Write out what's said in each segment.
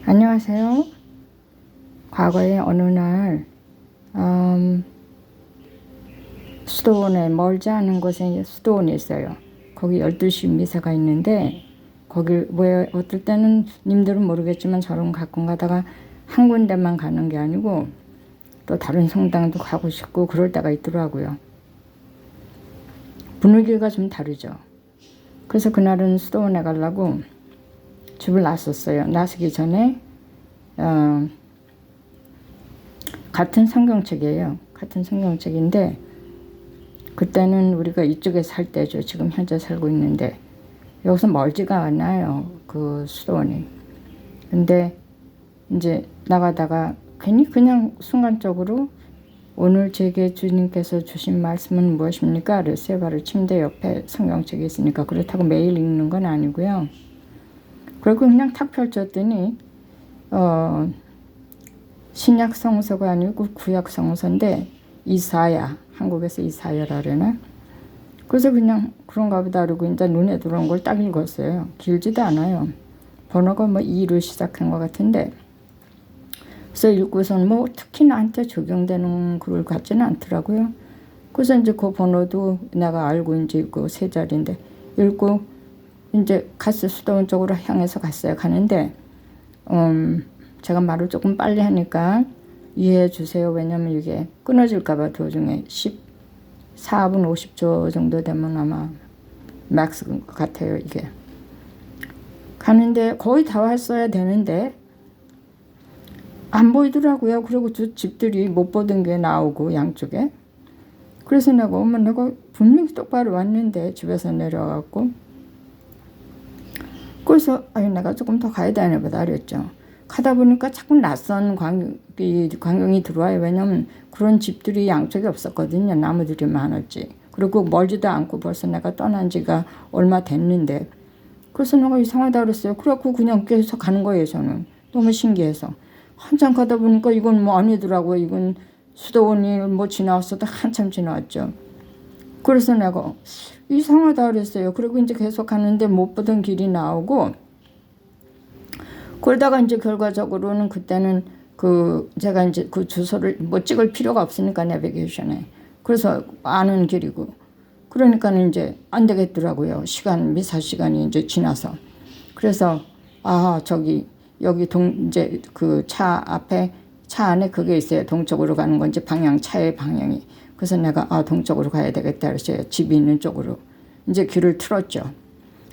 안녕하세요. 과거에 어느 날 수도원에 멀지 않은 곳에 수도원이 있어요. 거기 12시 미사가 있는데 거길 왜 어떨 때는 님들은 모르겠지만 저는 가끔 가다가 한 군데만 가는 게 아니고 또 다른 성당도 가고 싶고 그럴 때가 있더라고요. 분위기가 좀 다르죠. 그래서 그날은 수도원에 가려고 집을 나섰어요. 나서기 전에 같은 성경책이에요. 같은 성경책인데 그때는 우리가 이쪽에 살 때죠. 지금 현재 살고 있는데 여기서 멀지가 않아요. 그 수도원이. 근데 이제 나가다가 괜히 그냥 순간적으로 오늘 제게 주님께서 주신 말씀은 무엇입니까? 그랬어요. 바로 침대 옆에 성경책이 있으니까. 그렇다고 매일 읽는 건 아니고요. 그리고 그냥 탁 펼쳤더니 신약 성서가 아니고 구약 성서인데 이사야, 한국에서 이사야라 그러나? 그래서 그냥 그런가 보다 그러고 이제 눈에 들어온 걸 딱 읽었어요. 길지도 않아요. 번호가 뭐 2로 시작한 것 같은데 그래서 읽고선 뭐 특히 나한테 적용되는 글 같지는 않더라고요. 그래서 이제 그 번호도 내가 알고 이제 읽고 세 자리인데 읽고 이제 갔어요. 수도원 쪽으로 향해서 갔어요. 가는데 제가 말을 조금 빨리 하니까 이해해 주세요. 왜냐면 이게 끊어질까 봐 도중에 14분 50초 정도 되면 아마 맥스 같아요. 이게 가는데 거의 다 왔어야 되는데 안 보이더라고요. 그리고 저 집들이 못 보던 게 나오고 양쪽에. 그래서 내가 분명히 똑바로 왔는데 집에서 내려와갖고 그래서 내가 조금 더 가야 되나 보다 그랬죠. 가다 보니까 자꾸 낯선 광경이 들어와요. 왜냐면 그런 집들이 양쪽에 없었거든요. 나무들이 많았지. 그리고 멀지도 않고 벌써 내가 떠난 지가 얼마 됐는데 그래서 내가 이상하다 그랬어요. 그래갖고 그냥 계속 가는 거예요. 저는 너무 신기해서. 한참 가다 보니까 이건 뭐 아니더라고요. 이건 수도원이 뭐 지나왔어도 한참 지나왔죠. 그래서 내가 이상하다 그랬어요. 그리고 이제 계속 가는데 못 보던 길이 나오고 그러다가 이제 결과적으로는 그때는 제가 이제 그 주소를 뭐 찍을 필요가 없으니까 내비게이션에 그래서 아는 길이고 그러니까는 이제 안 되겠더라고요. 미사 시간이 이제 지나서 그래서 저기 여기 이제 그 차 안에 그게 있어요. 동쪽으로 가는 건지 차의 방향이. 그래서 내가 동쪽으로 가야 되겠다 그랬어요. 집이 있는 쪽으로. 이제 길을 틀었죠.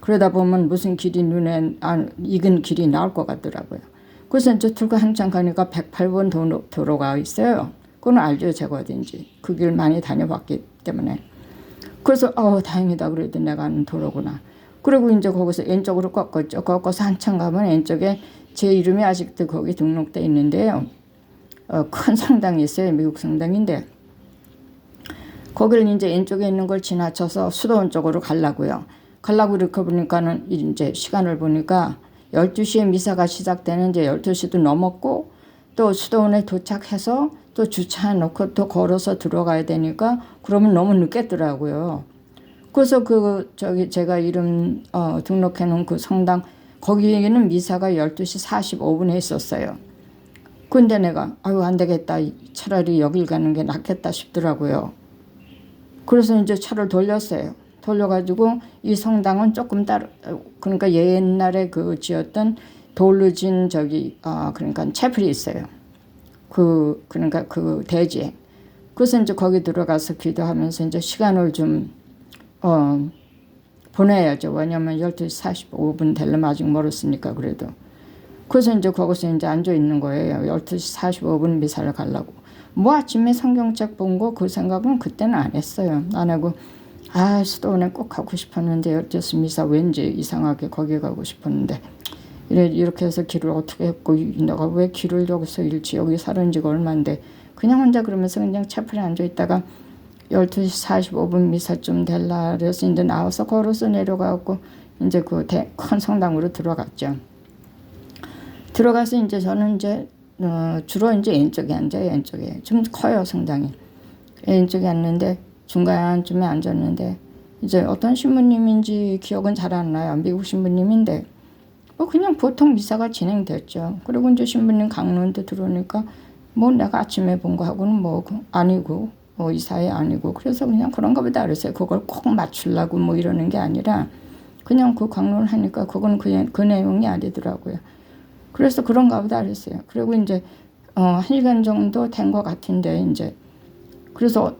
그러다 보면 무슨 길이 눈에 익은 길이 나올 것 같더라고요. 그래서 이제 들고 한참 가니까 108번 도로가 있어요. 그건 알죠. 제가 어딘지. 그 길 많이 다녀봤기 때문에. 그래서 다행이다 그래도 내가 아는 도로구나. 그리고 이제 거기서 왼쪽으로 꺾었죠. 꺾어서 한참 가면 왼쪽에 제 이름이 아직도 거기 등록돼 있는데요. 큰 성당이 있어요. 미국 성당인데 거기를 이제 왼쪽에 있는 걸 지나쳐서 수도원 쪽으로 가려고요. 이렇게 보니까는 이제 시간을 보니까 12시에 미사가 시작되는 이제 12시도 넘었고 또 수도원에 도착해서 또 주차해 놓고 또 걸어서 들어가야 되니까 그러면 너무 늦겠더라고요. 그래서 제가 이름 등록해 놓은 그 성당 거기에는 미사가 12시 45분에 있었어요. 근데 내가 안 되겠다. 차라리 여길 가는 게 낫겠다 싶더라고요. 그래서 이제 차를 돌렸어요. 돌려가지고 이 성당은 조금 그러니까 옛날에 지었던 돌로 진 그러니까 채플이 있어요. 그러니까 대지에. 그래서 이제 거기 들어가서 기도하면서 이제 시간을 좀 보내야죠. 왜냐면 12시 45분 되려면 아직 멀었으니까 그래도. 그래서 이제 거기서 이제 앉아 있는 거예요. 12시 45분 미사를 가려고. 뭐 아침에 성경책 본 거 그 생각은 그때는 안 했어요. 안 하고 수도원에 꼭 가고 싶었는데 12시 미사 왠지 이상하게 거기 가고 싶었는데 이렇게 해서 길을 어떻게 했고 내가 왜 길을 여기서 잃지 여기 살은 지가 얼마인데 그냥 혼자 그러면서 그냥 채플에 앉아 있다가 12시 45분 미사쯤 될라 그래서 이제 나와서 걸어서 내려가고 이제 큰 성당으로 들어갔죠. 들어가서 이제 저는 이제 주로 이제 왼쪽에 앉아요. 왼쪽에 좀 커요 성당이. 왼쪽에 앉는데 중간쯤에 앉았는데 이제 어떤 신부님인지 기억은 잘 안 나요. 미국 신부님인데 뭐 그냥 보통 미사가 진행됐죠. 그리고 이제 신부님 강론도 들어오니까 뭐 내가 아침에 본 거하고는 뭐 아니고 뭐 이사회 아니고 그래서 그냥 그런가 보다 그랬어요. 그걸 꼭 맞추려고 뭐 이러는 게 아니라 그냥 그 강론을 하니까 그건 그 내용이 아니더라고요. 그래서 그런가 보다 그랬어요. 그리고 이제 1시간 정도 된 것 같은데 이제 그래서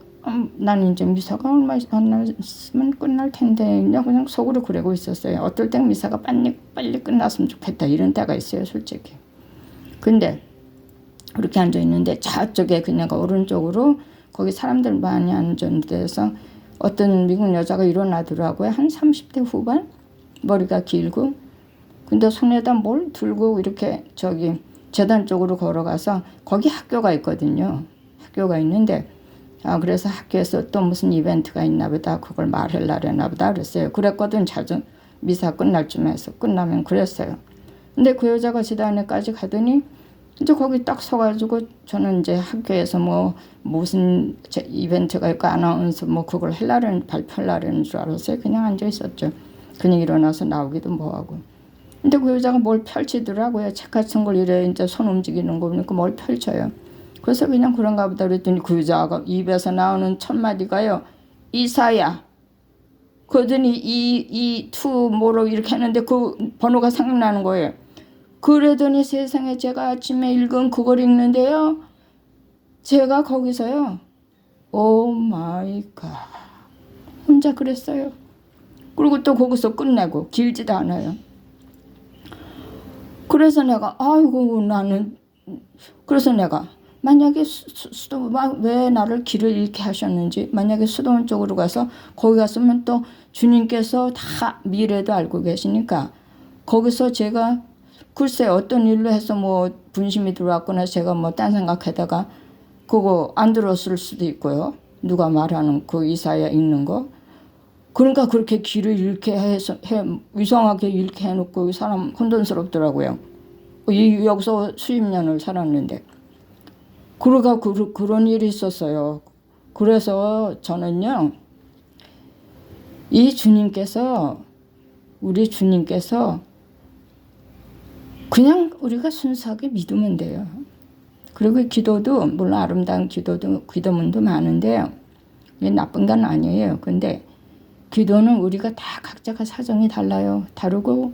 나는 이제 미사가 얼마 안 남았으면 끝날 텐데 그냥 속으로 그러고 있었어요. 어떨 땐 미사가 빨리 끝났으면 좋겠다 이런 때가 있어요, 솔직히. 근데 그렇게 앉아 있는데 저쪽에 그냥 오른쪽으로 거기 사람들 많이 앉은 데서 어떤 미국 여자가 일어나더라고요. 한 30대 후반? 머리가 길고. 근데 손에다 뭘 들고 이렇게 저기 재단 쪽으로 걸어가서 거기 학교가 있거든요. 학교가 있는데 그래서 학교에서 또 무슨 이벤트가 있나 보다. 그걸 말하려나 보다 그랬어요. 그랬거든. 자주 미사 끝날 쯤에서 끝나면 그랬어요. 근데 그 여자가 지단에까지 가더니 이제 거기 딱 서가지고 저는 이제 학교에서 뭐 무슨 이벤트가 있고 아나운서 뭐 그걸 발표하려는 줄 알았어요. 그냥 앉아 있었죠. 그냥 일어나서 나오기도 뭐하고. 근데 그 여자가 뭘 펼치더라고요. 책 같은 걸 이래 이제 손 움직이는 거 보니까 뭘 펼쳐요. 그래서 그냥 그런가 보다 그랬더니 그 여자가 입에서 나오는 첫 마디가요. 이사야. 그러더니 투 뭐로 이렇게 하는데 그 번호가 생각나는 거예요. 그러더니 세상에 제가 아침에 읽은 그걸 읽는데요. 제가 거기서요. 오 마이 갓. 혼자 그랬어요. 그리고 또 거기서 끝내고 길지도 않아요. 그래서 내가 그래서 내가 만약에 왜 나를 길을 잃게 하셨는지 만약에 수도원 쪽으로 가서 거기 갔으면 또 주님께서 다 미래도 알고 계시니까 거기서 제가 글쎄 어떤 일로 해서 뭐 분심이 들어왔거나 제가 뭐 딴 생각하다가 그거 안 들었을 수도 있고요. 누가 말하는 그 이사야 읽는 거. 그러니까 그렇게 길을 잃게 해서 이상하게 잃게 해놓고 사람 혼돈스럽더라고요. 여기서 수십 년을 살았는데. 그러가 그런 일이 있었어요. 그래서 저는요. 우리 주님께서 그냥 우리가 순수하게 믿으면 돼요. 그리고 기도도 물론 아름다운 기도문도 많은데요. 이게 나쁜 건 아니에요. 근데 기도는 우리가 다 각자가 사정이 달라요. 다르고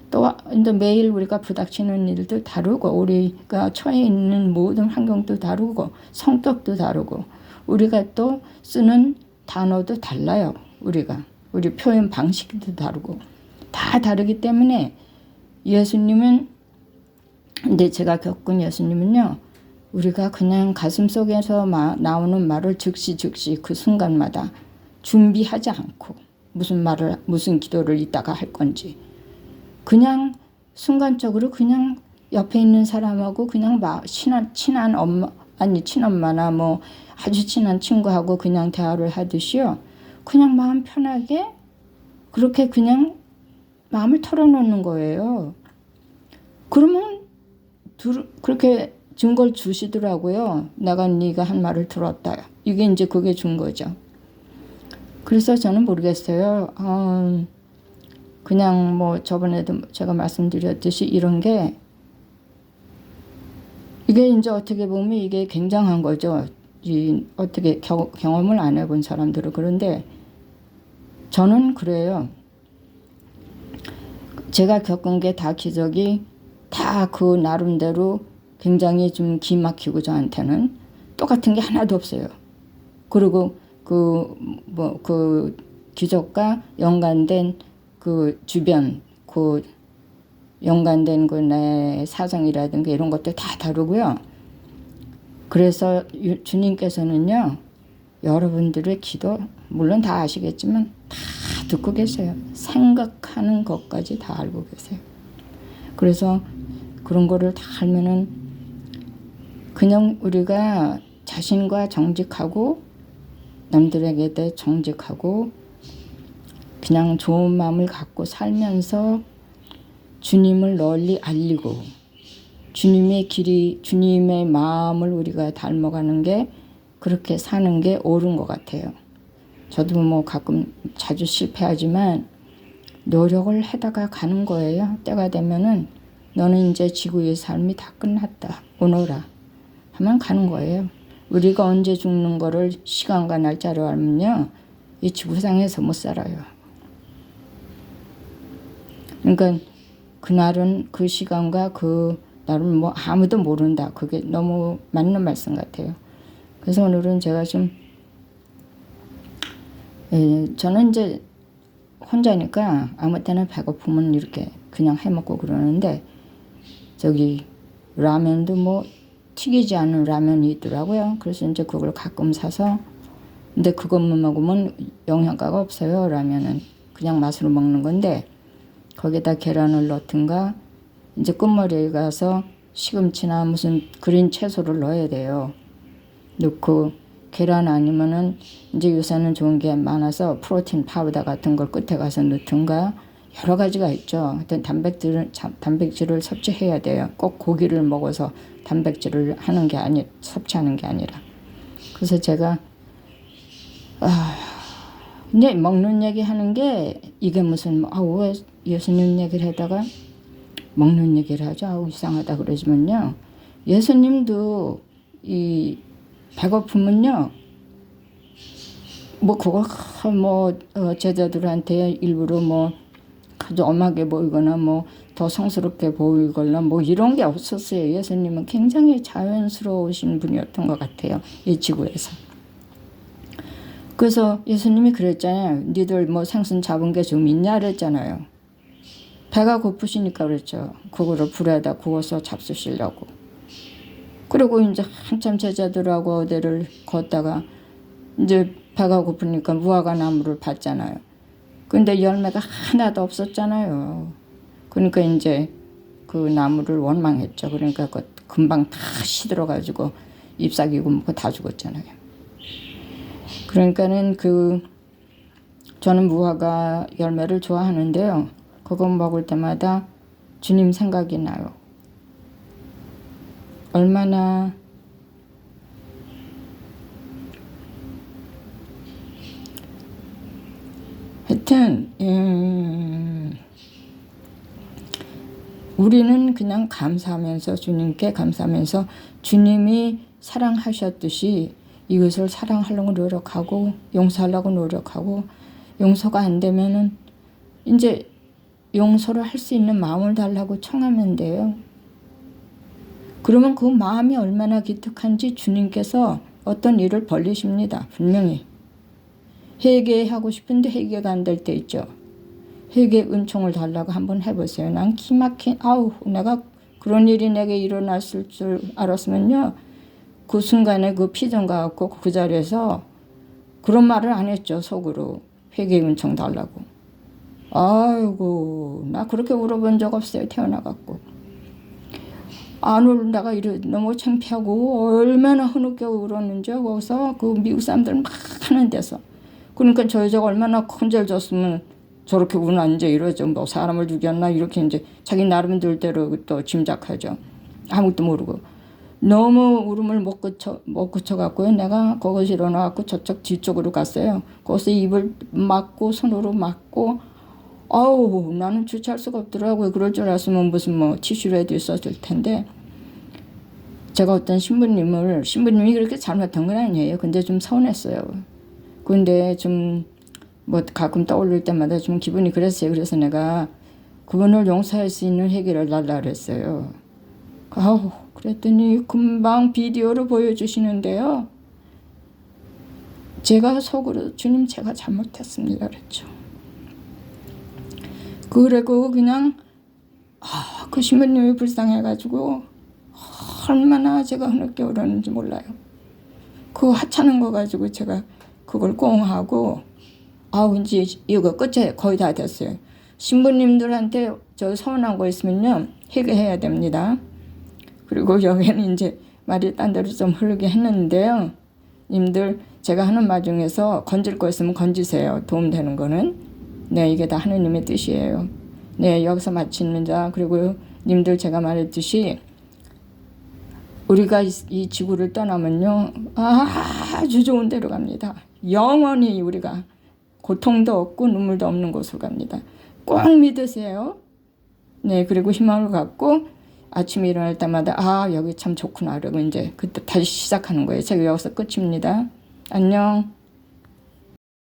또 매일 우리가 부닥치는 일도 다르고 우리가 처해 있는 모든 환경도 다르고 성격도 다르고 우리가 또 쓰는 단어도 달라요. 우리 표현 방식도 다르고 다 다르기 때문에 근데 제가 겪은 예수님은요. 우리가 그냥 가슴속에서 나오는 말을 즉시 그 순간마다 준비하지 않고 무슨 기도를 이따가 할 건지 그냥 순간적으로 그냥 옆에 있는 사람하고 그냥 친한 친엄마나 뭐 아주 친한 친구하고 그냥 대화를 하듯이요. 그냥 마음 편하게 그렇게 그냥 마음을 털어놓는 거예요. 그러면 그렇게 증거를 주시더라고요. 내가 네가 한 말을 들었다. 이게 이제 그게 준 거죠. 그래서 저는 모르겠어요. 그냥 뭐 저번에도 제가 말씀드렸듯이 이런 게 이게 이제 어떻게 보면 이게 굉장한 거죠. 어떻게 경험을 안 해본 사람들은. 그런데 저는 그래요. 제가 겪은 게 다 기적이 다 그 나름대로 굉장히 좀 기막히고 저한테는 똑같은 게 하나도 없어요. 그리고 그 기적과 연관된 그 주변 연관된 그 내 사정이라든가 이런 것도 다 다르고요. 그래서 주님께서는요. 여러분들의 기도 물론 다 아시겠지만 다 듣고 계세요. 생각하는 것까지 다 알고 계세요. 그래서 그런 거를 다 알면은 그냥 우리가 자신과 정직하고 남들에게 대해 정직하고 그냥 좋은 마음을 갖고 살면서 주님을 널리 알리고 주님의 마음을 우리가 닮아가는 게 그렇게 사는 게 옳은 것 같아요. 저도 뭐 가끔 자주 실패하지만 노력을 해다가 가는 거예요. 때가 되면은 너는 이제 지구의 삶이 다 끝났다. 오너라. 하면 가는 거예요. 우리가 언제 죽는 거를 시간과 날짜로 알면요. 이 지구상에서 못 살아요. 그러니까 그날은 그 시간과 그 날은 뭐 아무도 모른다. 그게 너무 맞는 말씀 같아요. 그래서 오늘은 제가 좀 저는 이제 혼자니까 아무 때나 배고프면 이렇게 그냥 해먹고 그러는데 저기 라면도 뭐 튀기지 않은 라면이 있더라고요. 그래서 이제 그걸 가끔 사서 근데 그것만 먹으면 영양가가 없어요. 라면은 그냥 맛으로 먹는 건데 거기다 계란을 넣든가 이제 끝머리에 가서 시금치나 무슨 그린 채소를 넣어야 돼요. 넣고 계란 아니면은 이제 요새는 좋은 게 많아서 프로틴 파우더 같은 걸 끝에 가서 넣든가 여러 가지가 있죠. 하여튼 단백질을 섭취해야 돼요. 꼭 고기를 먹어서 단백질을 섭취하는 게 아니라. 그래서 제가 이제 먹는 얘기 하는 게 이게 무슨 왜 예수님 얘기를 하다가 먹는 얘기를 하죠. 이상하다 그러지만요. 예수님도 이 배고프면요. 뭐 그걸 제자들한테 일부러 뭐 아주 엄하게 보이거나 뭐 더 성스럽게 보이거나 뭐 이런 게 없었어요. 예수님은 굉장히 자연스러우신 분이었던 것 같아요. 이 지구에서. 그래서 예수님이 그랬잖아요. 니들 뭐 생선 잡은 게 좀 있냐 그랬잖아요. 배가 고프시니까 그랬죠. 그거를 불에다 구워서 잡수시려고. 그리고 이제 한참 제자들하고 어디를 걷다가 이제 배가 고프니까 무화과 나무를 봤잖아요. 근데 열매가 하나도 없었잖아요. 그러니까 이제 그 나무를 원망했죠. 그러니까 금방 다 시들어가지고 잎사귀고 뭐고 다 죽었잖아요. 그러니까는 저는 무화과 열매를 좋아하는데요. 그거 먹을 때마다 주님 생각이 나요. 얼마나 하여튼 우리는 그냥 감사하면서 주님께 감사하면서 주님이 사랑하셨듯이 이것을 사랑하려고 노력하고 용서하려고 노력하고 용서가 안 되면은 이제 용서를 할 수 있는 마음을 달라고 청하면 돼요. 그러면 그 마음이 얼마나 기특한지 주님께서 어떤 일을 벌리십니다. 분명히. 회개하고 싶은데 회개가 안 될 때 있죠. 회개 은총을 달라고 한번 해보세요. 난 기막힌 내가 그런 일이 내게 일어났을 줄 알았으면요. 그 순간에 그 피정 가갖고 그 자리에서 그런 말을 안 했죠. 속으로. 회개 은총 달라고. 아이고 나 그렇게 울어본 적 없어요. 태어나갖고. 안 울다가 너무 창피하고 얼마나 흐느껴 울었는지 거기서 그 미국 사람들 막 하는 데서. 그러니까 저 여자가 얼마나 큰 죄를 졌으면 저렇게 우나 이제 이러죠. 뭐 사람을 죽였나 이렇게 이제 자기 나름대로 또 짐작하죠. 아무것도 모르고. 너무 울음을 못 그쳐갖고요. 내가 거기서 일어나갖고 저쪽 뒤쪽으로 갔어요. 거기서 입을 막고 손으로 막고 나는 주체할 수가 없더라고요. 그럴 줄 알았으면 무슨 뭐 티슈라도 있었을 텐데 제가 어떤 신부님이 그렇게 잘못한 건 아니에요. 근데 좀 서운했어요. 근데 좀 뭐 가끔 떠올릴 때마다 좀 기분이 그랬어요. 그래서 내가 그분을 용서할 수 있는 회개를 달라 그랬어요. 그랬더니 금방 비디오로 보여주시는데요. 제가 속으로 주님 제가 잘못했습니다 그랬죠. 그리고 그냥 그 신부님이 불쌍해가지고 얼마나 제가 흐느껴 울었는지 몰라요. 그 하찮은 거 가지고 제가 그걸 꽁하고 이제 이거 끝에 거의 다 됐어요. 신부님들한테 저 서운한 거 있으면요 회개해야 됩니다. 그리고 여기는 이제 말이 딴 데로 좀 흐르게 했는데요. 님들 제가 하는 말 중에서 건질 거 있으면 건지세요. 도움되는 거는. 네, 이게 다 하느님의 뜻이에요. 네, 여기서 마칩니다. 그리고 님들 제가 말했듯이 우리가 이 지구를 떠나면요. 아주 좋은 데로 갑니다. 영원히 우리가 고통도 없고 눈물도 없는 곳으로 갑니다. 꼭 믿으세요. 네, 그리고 희망을 갖고 아침에 일어날 때마다 아, 여기 참 좋구나. 그러고 이제 그때 다시 시작하는 거예요. 제가 여기서 끝입니다. 안녕.